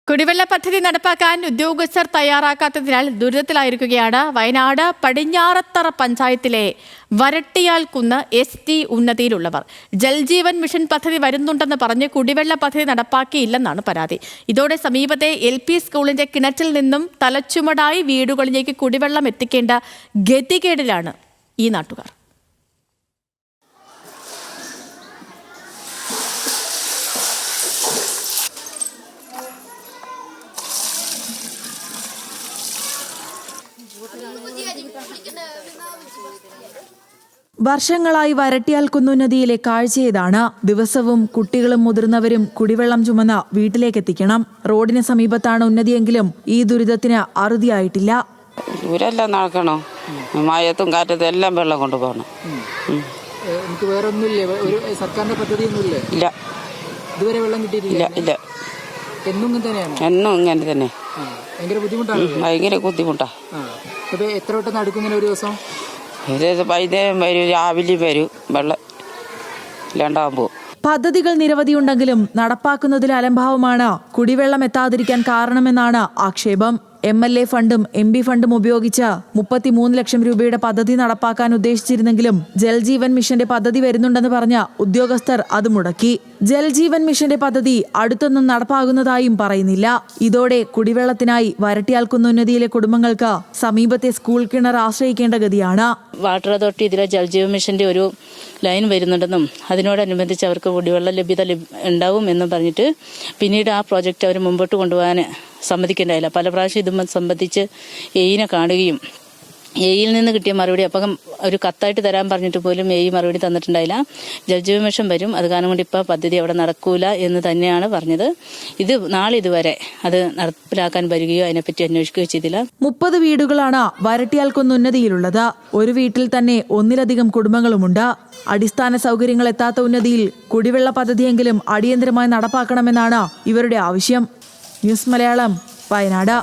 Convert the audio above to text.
കുടിവെള്ള പദ്ധതി നടപ്പാക്കാൻ ഉദ്യോഗസ്ഥർ തയ്യാറാക്കാത്തതിനാൽ ദുരിതത്തിലായിരിക്കുകയാണ് വയനാട് പടിഞ്ഞാറത്തറ പഞ്ചായത്തിലെ വരട്ടിയാൽക്കുന്ന് ST ഉന്നതിയിലുള്ളവർ. ജൽജീവൻ മിഷൻ പദ്ധതി വരുന്നുണ്ടെന്ന് പറഞ്ഞ് കുടിവെള്ള പദ്ധതി നടപ്പാക്കിയില്ലെന്നാണ് പരാതി. ഇതോടെ സമീപത്തെ LP സ്കൂളിന്റെ കിണറ്റിൽ നിന്നും തലച്ചുമടായി വീടുകളിലേക്ക് കുടിവെള്ളം എത്തിക്കേണ്ട ഗതികേടിലാണ് ഈ നാട്ടുകാർ. വർഷങ്ങളായി വരട്ടിയാൽക്കുന്ന് നദിയിലെ കാഴ്ചയിതാണ്. ദിവസവും കുട്ടികളും മുതിർന്നവരും കുടിവെള്ളം ചുമന്ന് വീട്ടിലേക്കെത്തിക്കണം. റോഡിന് സമീപത്താണ് ഉന്നതിയെങ്കിലും ഈ ദുരിതത്തിന് അറുതിയായിട്ടില്ല. ദൂരെല്ലാം നടക്കണോ, മഴയത്തും കാറ്റത്തും എല്ലാം വെള്ളം കൊണ്ടുപോകണം. സർക്കാരിന്റെ പദ്ധതിയൊന്നുമില്ലേ? ഇല്ല, ഇതുവരെ വെള്ളം കിട്ടിയിട്ടില്ല. ഇല്ല, എന്നും തന്നെയാണ്. എന്നും ഇങ്ങനെ തന്നെ. ഭയങ്കര ബുദ്ധിമുട്ടാണ്. ഭയങ്കര ബുദ്ധിമുട്ടാ. എത്ര വട്ടം നടക്കുന്ന ഒരു ദിവസം? വൈകുന്നേരം വരും, രാവിലെയും വരും, വെള്ളം ഇല്ലാണ്ടാകുമ്പോ. പദ്ധതികൾ നിരവധിയുണ്ടെങ്കിലും നടപ്പാക്കുന്നതിൽ അലംഭാവമാണ് കുടിവെള്ളം എത്താതിരിക്കാൻ കാരണമെന്നാണ് ആക്ഷേപം. MLA ഫണ്ടും MP ഫണ്ടും ഉപയോഗിച്ച് 33 ലക്ഷം രൂപയുടെ പദ്ധതി നടപ്പാക്കാൻ ഉദ്ദേശിച്ചിരുന്നെങ്കിലും ജൽജീവൻ മിഷന്റെ പദ്ധതി വരുന്നുണ്ടെന്ന് പറഞ്ഞ ഉദ്യോഗസ്ഥർ അത് മുടക്കി. ജൽജീവൻ മിഷന്റെ പദ്ധതി അടുത്തൊന്നും നടപ്പാകുന്നതായും പറയുന്നില്ല. ഇതോടെ കുടിവെള്ളത്തിനായി വരട്ടിയാൽക്കുന്ന് ഉന്നതിയിലെ കുടുംബങ്ങൾക്ക് സമീപത്തെ സ്കൂൾ കിണർ ആശ്രയിക്കേണ്ട ഗതിയാണ്. വാട്ടർ അതോറിറ്റി ഇതിലെ ജൽജീവൻ മിഷന്റെ ഒരു ലൈൻ വരുന്നുണ്ടെന്നും അതിനോടനുബന്ധിച്ച് അവർക്ക് കുടിവെള്ള ലഭ്യത ഉണ്ടാവും എന്നും പറഞ്ഞിട്ട് പിന്നീട് ആ പ്രോജക്റ്റ് അവർ മുമ്പോട്ട് കൊണ്ടുപോകാൻ സമ്മതിക്കേണ്ടായില്ല. പല പ്രാവശ്യം ഇതും സംബന്ധിച്ച് എയിനെ കാണുകയും എയിൽ നിന്ന് കിട്ടിയ മറുപടി അപ്പം ഒരു കത്തായിട്ട് തരാൻ പറഞ്ഞിട്ട് പോലും മറുപടി തന്നിട്ടുണ്ടായില്ല. ജൽജീവൻ മിഷൻ വരും, അത് കാരണം കൊണ്ട് ഇപ്പം പദ്ധതി അവിടെ നടക്കൂല എന്ന് തന്നെയാണ് പറഞ്ഞത്. ഇത് നാളെ ഇതുവരെ അത് നടപ്പിലാക്കാൻ വരികയോ അതിനെപ്പറ്റി അന്വേഷിക്കുകയോ ചെയ്തില്ല. 30 വീടുകളാണ് വരട്ടിയാൽക്കുന്ന് ഉന്നതിയിലുള്ളത്. ഒരു വീട്ടിൽ തന്നെ ഒന്നിലധികം കുടുംബങ്ങളുമുണ്ട്. അടിസ്ഥാന സൗകര്യങ്ങൾ എത്താത്ത ഉന്നതിയിൽ കുടിവെള്ള പദ്ധതിയെങ്കിലും അടിയന്തരമായി നടപ്പാക്കണമെന്നാണ് ഇവരുടെ ആവശ്യം. ന്യൂസ് മലയാളം, വയനാട്.